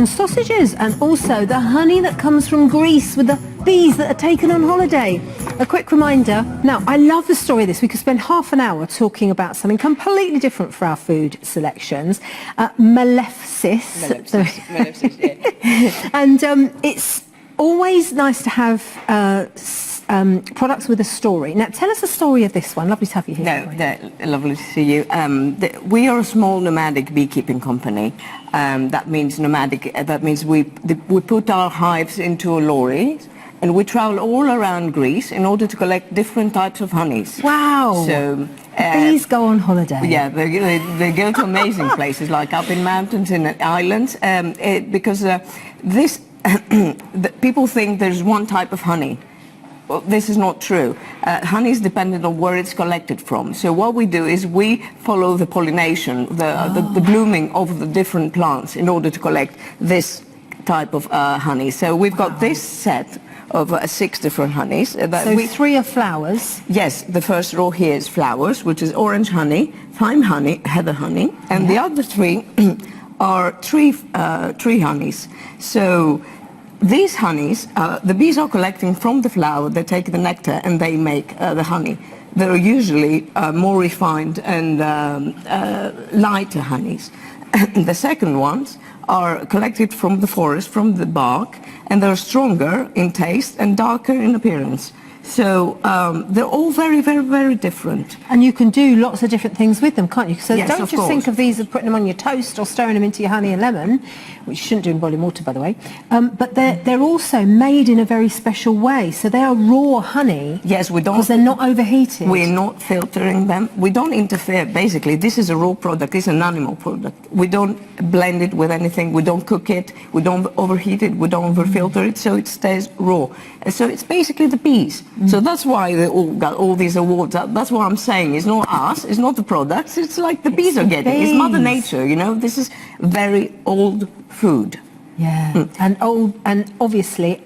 and sausages, and also the honey that comes from Greece with the bees that are taken on holiday. A quick reminder, now I love the story of this. We could spend half an hour talking about something completely different for our food selections. Melefsis. Melefsis, yeah. And it's always nice to have products with a story. Now, tell us the story of this one. Lovely to have you here. No, lovely to see you. We are a small nomadic beekeeping company. That means nomadic. That means we put our hives into a lorry, and we travel all around Greece in order to collect different types of honeys. Wow! So bees go on holiday. Yeah, they go to amazing places, like up in mountains, in islands, because this people think there's one type of honey. Well, this is not true. Honey is dependent on where it's collected from. So what we do is we follow the pollination, the blooming of the different plants in order to collect this type of honey. So we've got this set of 6 different honeys. So 3 are flowers. Yes, the first row here is flowers, which is orange honey, thyme honey, heather honey, and the other 3 are tree honeys. So these honeys, the bees are collecting from the flower, they take the nectar and they make the honey. They're usually more refined and lighter honeys. The second ones are collected from the forest, from the bark, and they're stronger in taste and darker in appearance. So they're all very, very, very different. And you can do lots of different things with them, can't you? So yes, don't just course. think of these as putting them on your toast or stirring them into your honey and lemon, which you shouldn't do in boiling water, by the way. But they're also made in a very special way. So they are raw honey. Yes, we don't. Because they're not overheated. We're not filtering them. We don't interfere. Basically, this is a raw product. It's an animal product. We don't blend it with anything. We don't cook it. We don't overheat it. We don't overfilter it. So it stays raw. So it's basically the bees. So that's why they all got all these awards. That's what I'm saying. It's not us. It's not the products. It's like the bees are getting. It's Mother Nature, you know. This is very old food. Yeah, and obviously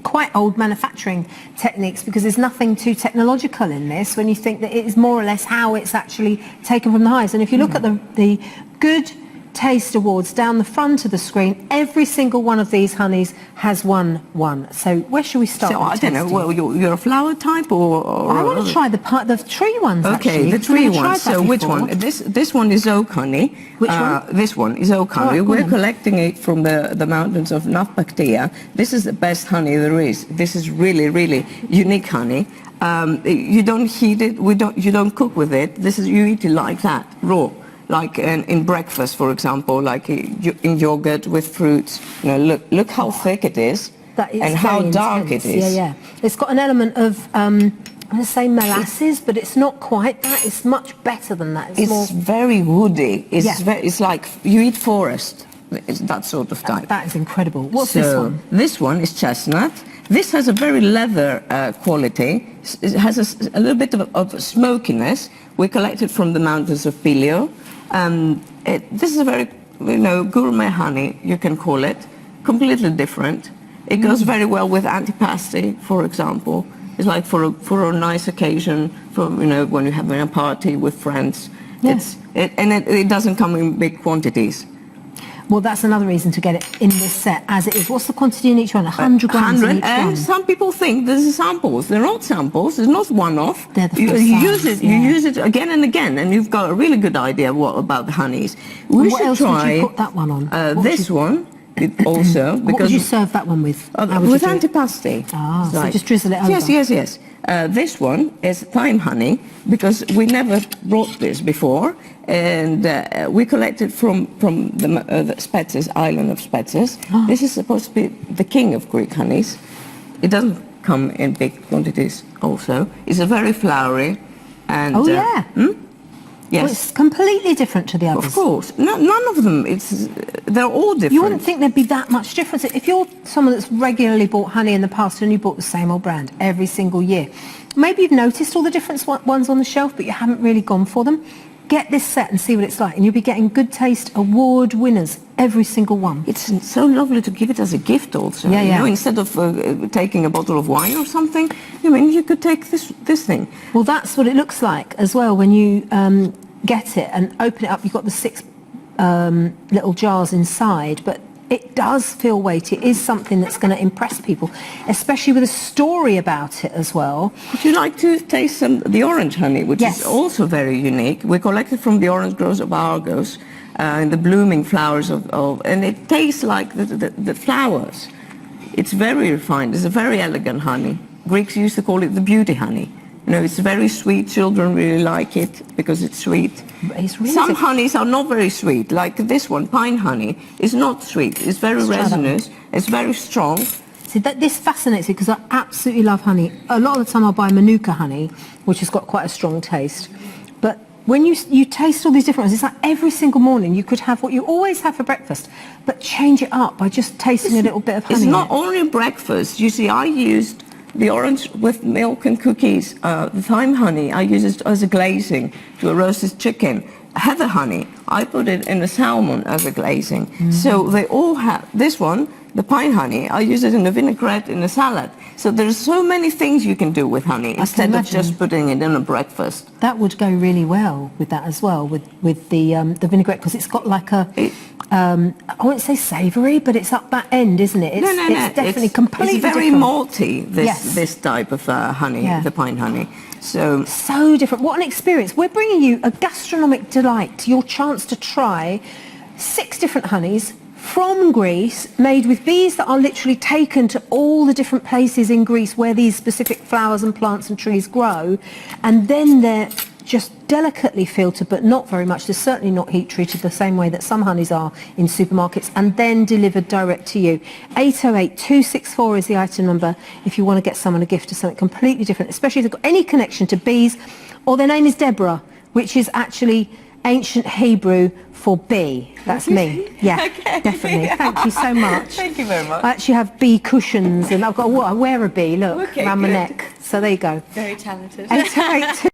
quite old manufacturing techniques, because there's nothing too technological in this when you think that it is more or less how it's actually taken from the hives. And if you look at the Good Taste Awards down the front of the screen, every single one of these honeys has won one. So where should we start? So I don't know. Well, you're a flower type, or I want to try the tree ones. Okay, actually. the tree ones. So which one? This one is oak honey. Which one? This one is oak honey. Right, we're collecting it from the mountains of Nafpaktia. This is the best honey there is. This is really, really unique honey. You don't heat it. You don't cook with it. You eat it like that, raw. Like in breakfast, for example, like in yogurt with fruits. You know, look how thick it is, and how dark it is. Yeah, yeah. It's got an element of I'm going to say molasses, but it's not quite that. It's much better than that. It's very woody. It's like you eat forest. It's that sort of type. That is incredible. What's this one? This one is chestnut. This has a very leather quality. It has a little bit of smokiness. We collect it from the mountains of Pilio. This is a very, gourmet honey, you can call it. Completely different. It goes very well with antipasti, for example. It's like for a nice occasion, for when you're having a party with friends. Yes. It doesn't come in big quantities. Well, that's another reason to get it in this set as it is. What's the quantity in each one? 100 grams in each and one? Some people think this is samples. They're not samples. It's not one-off. They're the you use it. Yeah. You use it again and again, and you've got a really good idea about the honeys. What else would you put that one on? This one also. What would you serve that one with? With antipasti. Ah, so just drizzle it over. Yes. This one is thyme honey, because we never brought this before, and we collected from the Spetses, island of Spetses. This is supposed to be the king of Greek honeys. It doesn't come in big quantities also. It's a very flowery and... Oh, yeah. Yes. Well, it's completely different to the others. Of course. None of them. They're all different. You wouldn't think there'd be that much difference. If you're someone that's regularly bought honey in the past and you bought the same old brand every single year, maybe you've noticed all the different ones on the shelf, but you haven't really gone for them. Get this set and see what it's like, and you'll be getting Good Taste Award winners, every single one. It's so lovely to give it as a gift also. Yeah, yeah. Instead of taking a bottle of wine or something, you could take this thing. Well, that's what it looks like as well when you get it and open it up. You've got the 6 little jars inside, but it does feel weighty. It is something that's going to impress people, especially with a story about it as well. Would you like to taste the orange honey, which Yes. is also very unique? We collected from the orange groves of Argos, and the blooming flowers and it tastes like the flowers. It's very refined. It's a very elegant honey. Greeks used to call it the beauty honey. You know, it's very sweet. Children really like it because it's sweet. It's really Some honeys are not very sweet, like this one, pine honey, is not sweet. It's very resinous. It's very strong. See, this fascinates me because I absolutely love honey. A lot of the time I'll buy Manuka honey, which has got quite a strong taste. But when you taste all these different ones, it's like every single morning you could have what you always have for breakfast, but change it up by just tasting a little bit of honey. It's not only breakfast. You see, I used the orange with milk and cookies, the thyme honey, I use it as a glazing to a roasted chicken. Heather honey, I put it in a salmon as a glazing. So they all have, this one, the pine honey, I use it in a vinaigrette in a salad. So there's so many things you can do with honey instead of just putting it in a breakfast. That would go really well with that as well, with the vinaigrette, because it's got like a, I wouldn't say savoury, but it's up that end, isn't it? It's, No. It's definitely completely It's very different. malty, this type of honey, the pine honey. So different. What an experience. We're bringing you a gastronomic delight, your chance to try 6 different honeys from Greece, made with bees that are literally taken to all the different places in Greece where these specific flowers and plants and trees grow, and then they're just delicately filtered, but not very much. They're certainly not heat treated the same way that some honeys are in supermarkets, and then delivered direct to you. 808-264 is the item number if you want to get someone a gift of something completely different, especially if they've got any connection to bees, or their name is Deborah, which is actually ancient Hebrew for bee. That's me. Yeah, okay. Definitely. Thank you so much. Thank you very much. I actually have bee cushions, and I've got, I wear a bee, look, around my neck. So there you go. Very talented. 808